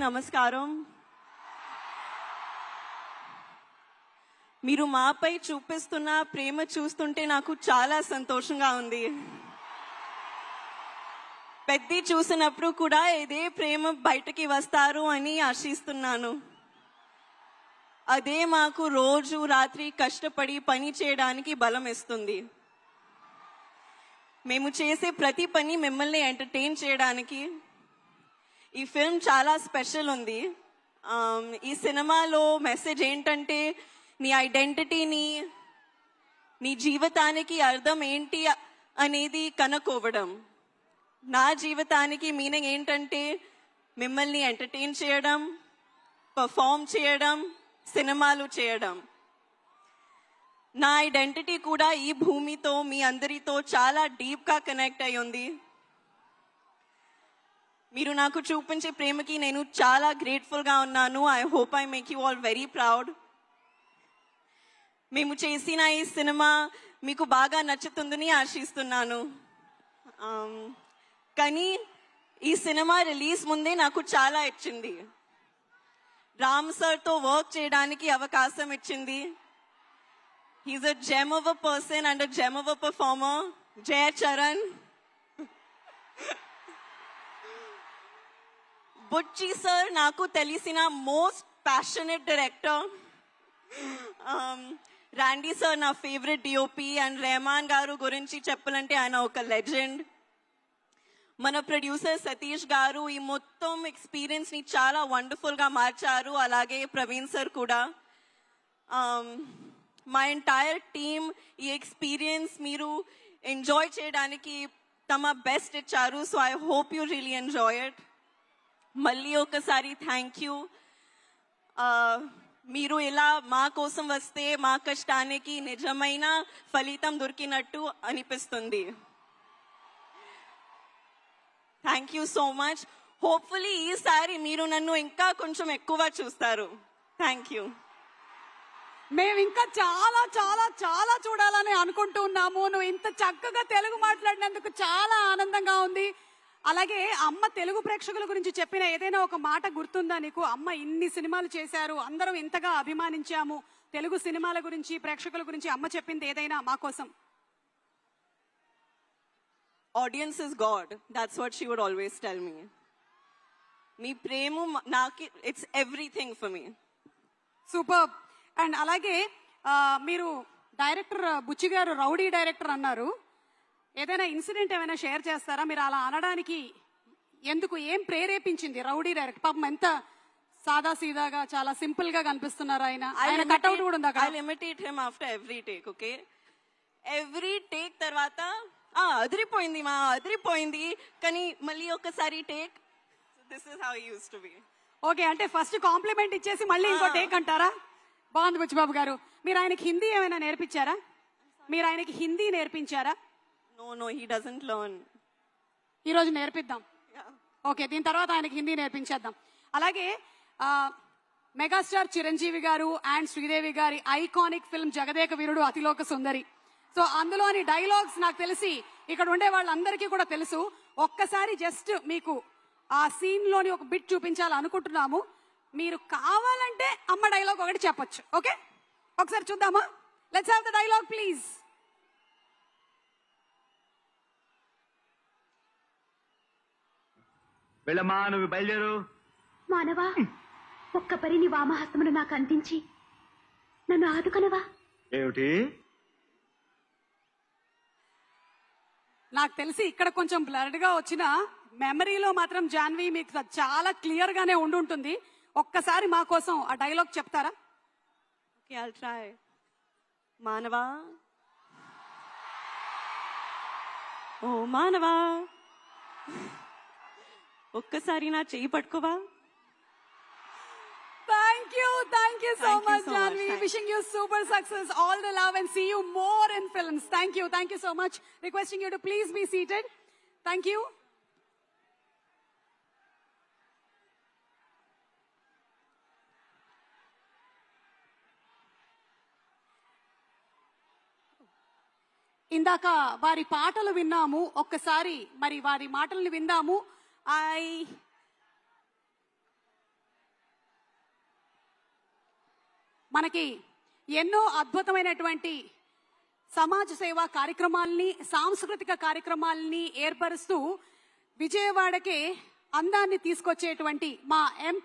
నమస్కారం. మీరు మాపై చూపిస్తున్న ప్రేమ చూస్తుంటే నాకు చాలా సంతోషంగా ఉంది. పెద్ది చూసినప్పుడు కూడా ఇదే ప్రేమ బయటకి వస్తారు అని ఆశిస్తున్నాను. అదే మాకు రోజు రాత్రి కష్టపడి పని చేయడానికి బలం ఇస్తుంది. మేము చేసే ప్రతి పని మిమ్మల్ని ఎంటర్టైన్ చేయడానికి. ఈ ఫిల్మ్ చాలా స్పెషల్ ఉంది. ఈ సినిమాలో మెసేజ్ ఏంటంటే నీ ఐడెంటిటీని, నీ జీవితానికి అర్థం ఏంటి అనేది కనుక్కోవడం. నా జీవితానికి మీనింగ్ ఏంటంటే మిమ్మల్ని ఎంటర్టైన్ చేయడం, పర్ఫామ్ చేయడం, సినిమాలు చేయడం. నా ఐడెంటిటీ కూడా ఈ భూమితో, మీ అందరితో చాలా డీప్గా కనెక్ట్ అయి ఉంది. మీరు నాకు చూపించే ప్రేమకి నేను చాలా గ్రేట్ఫుల్గా ఉన్నాను. I hope I make you all very proud. మేము చేసిన ఈ సినిమా మీకు బాగా నచ్చుతుందని ఆశిస్తున్నాను. కానీ ఈ సినిమా రిలీజ్ ముందే నాకు చాలా ఇచ్చింది. రామ్ సార్తో వర్క్ చేయడానికి అవకాశం ఇచ్చింది. He's a gem of a person and a gem of a performer. Jaya Charan. Buchi sir నాకు తెలిసిన most passionate director. Randy sir నా favourite DOP. And Rahman garu గురించి చెప్పాలంటే ఆయన ఒక లెజెండ్. మన ప్రొడ్యూసర్ సతీష్ గారు ఈ మొత్తం ఎక్స్పీరియన్స్ని చాలా వండర్ఫుల్గా మార్చారు. అలాగే ప్రవీణ్ సార్ కూడా. మా ఎంటైర్ టీమ్ ఈ ఎక్స్పీరియన్స్ మీరు ఎంజాయ్ చేయడానికి తమ బెస్ట్ ఇచ్చారు. So I hope you really enjoy it. మళ్ళీ ఒకసారి థ్యాంక్ యూ. మీరు ఇలా మా కోసం వస్తే మా కష్టానికి నిజమైన ఫలితం దొరికినట్టు అనిపిస్తుంది. Thank you so much. Hopefully ఈసారి మీరు నన్ను ఇంకా కొంచెం ఎక్కువ చూస్తారు. Thank you. మేము ఇంకా చాలా చాలా చాలా చూడాలని అనుకుంటూ ఉన్నాము. నువ్వు ఇంత చక్కగా తెలుగు మాట్లాడినందుకు చాలా ఆనందంగా ఉంది. అలాగే అమ్మ తెలుగు ప్రేక్షకుల గురించి చెప్పిన ఏదైనా ఒక మాట గుర్తుందా నీకు? అమ్మ ఇన్ని సినిమాలు చేశారు, అందరం ఇంతగా అభిమానించాము, తెలుగు సినిమాల గురించి, ప్రేక్షకుల గురించి అమ్మ చెప్పింది ఏదైనా మా కోసం? Audience is God. That's what she would always tell me. మీ ప్రేమ నాకు it's everything for me. Super. And అలాగే మీరు డైరెక్టర్ బుచ్చి గారు రౌడీ డైరెక్టర్ అన్నారు. ఏదైనా ఇన్సిడెంట్ ఏమైనా షేర్ చేస్తారా? మీరు అలా అనడానికి ఎందుకు, ఏం ప్రేరేపించింది? రౌడీ డైరెక్టర్ పాపం ఎంత సాదా సీదాగా చాలా సింపుల్ గా కనిపిస్తున్నారు. ఆయన కట్అవుట్ కూడా ఉంది అక్కడ. I imitate him after every take. Okay, every take తర్వాత అదిరిపోయింది కానీ మళ్ళీ ఒకసారి take. This is how he used to be. Okay, అంటే ఫస్ట్ కాంప్లిమెంట్ ఇచ్చేసి మళ్ళీ ఇంకో టేక్ అంటారా? బాగుంది బుచ్చిబాబు గారు. మీరు ఆయనకి హిందీ ఏమైనా నేర్పించారా? మీరు ఆయనకి Hindi నేర్పించారా? No, he doesn't learn. ఈ రోజు నేర్పిద్దాం. ఓకే, దీని తర్వాత ఆయనకి హిందీ నేర్పించేద్దాం. అలాగే మెగాస్టార్ చిరంజీవి గారు అండ్ శ్రీదేవి గారి iconic film Jagadeka Veerudu Athiloka Sundari. So అందులోని డైలాగ్స్ నాకు తెలిసి ఇక్కడ ఉండే వాళ్ళందరికీ కూడా తెలుసు. ఒక్కసారి జస్ట్ మీకు ఆ సీన్ లోని ఒక బిట్ చూపించాలి అనుకుంటున్నాము. మీరు కావాలంటే అమ్మ డైలాగ్ ఒకటి చెప్పొచ్చు. ఓకే, ఒకసారి చూద్దామా? Let's have the dialogue please. వెళ్ళమ్మా, నువ్వు బయలుదేరు. మానవా, ఒక్క పరి నీ వామహస్తమును నాకు అందించి నన్ను ఆదుకొనవా? ఏమిటి? నాకు తెలిసి ఇక్కడ కొంచెం బ్లర్డ్ గా వచ్చిన మెమరీలో మాత్రం జాన్వి మీకు చాలా క్లియర్ గానే ఉండుంటుంది. ఒక్కసారి మా కోసం ఆ డైలాగ్ చెప్తారా? Okay, I'll try. మానవా, ఓ మానవా, ఒక్కసారి నా చెయ్యి పట్టుకోవా? Thank you so much, Janvi. Thanks. Wishing you super success, all the love, and see you more in films. Thank you so much. Requesting you to please be seated. Thank you. ఇందాక వారి పాటలు విన్నాము. ఒక్కసారి మరి వారి మాటల్ని విందాము. మనకి ఎన్నో అద్భుతమైనటువంటి సమాజ సేవా కార్యక్రమాల్ని, సాంస్కృతిక కార్యక్రమాల్ని ఏర్పరుస్తూ విజయవాడకే అందాన్ని తీసుకొచ్చేటువంటి మా ఎంపీ